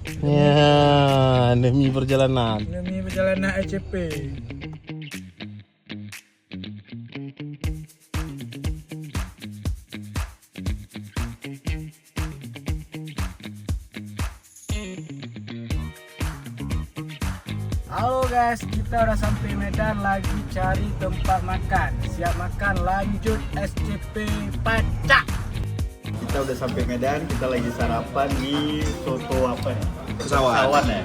Ya, demi perjalanan. Demi perjalanan ECP. Halo guys, kita udah sampai Medan, lagi cari tempat makan. Siap makan, lanjut SCP Pacak. Kita udah sampai Medan, kita lagi sarapan di soto apa ya? Pesawat. Pesawat ya.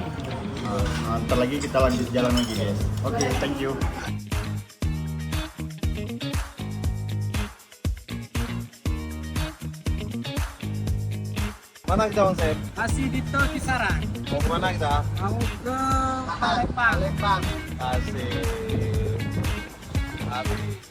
Ntar lagi kita lanjut jalan lagi guys. Oke, thank you. Mana kita Bang Sep? Masih di tol Kisaran. Mau kemana kita? Mau ke Palembang. Palembang. Asik. Habis.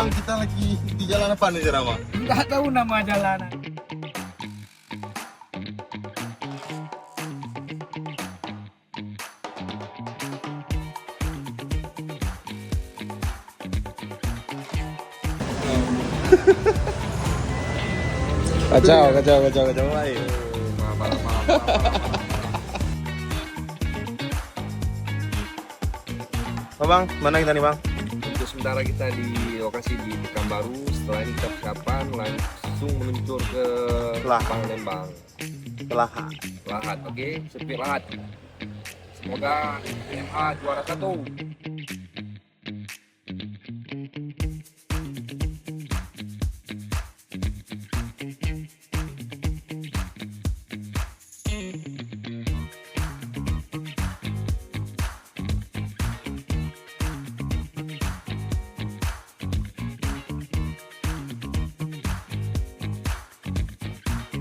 Kita lagi di jalan apa nih Rama? Nggak tahu nama jalanan. Kacau baik. Oh bang, mana kita nih bang? Untuk sementara kita di lokasi di Pekanbaru. Setelah ini kita persiapan langsung meluncur ke Palembang. Lahat, oke? Sepi Lahat. Semoga MA juara 1.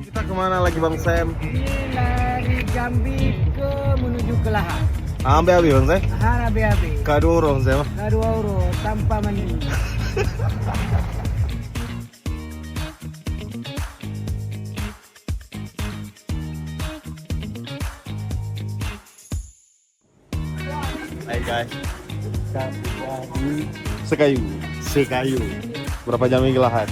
Kita kemana lagi bang Sam? Ini dari Jambi menuju ke Lahat. Ambil habis bang Sam? Harabe-habe. Kado orang Sam. Kado euro tanpa mandi. Hai guys. Sekayu. Berapa jam lagi Lahat?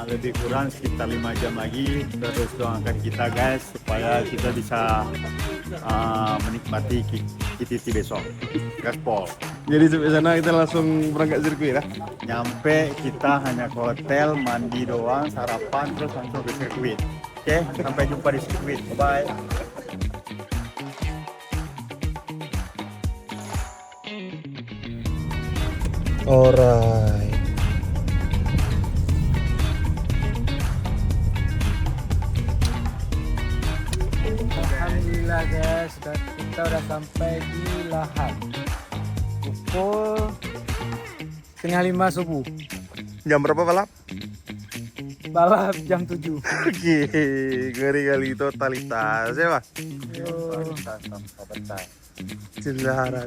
Lebih kurang sekitar 5 jam lagi. Terus doakan kita guys supaya kita bisa menikmati KTT besok. Gaspol. Jadi sampai sana kita langsung berangkat sirkuit lah. Nyampe kita hanya ke hotel, mandi doang, sarapan, terus langsung ke sirkuit. Oke, sampai jumpa di sirkuit. Bye. Alright. Alhamdulillah guys, kita udah sampai di Lahat. Pukul 4:30 subuh. Jam berapa balap? Balap jam 7. Oke, ngeri kali totalitas ya mas. Yo.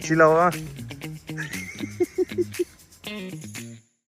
Silau ah.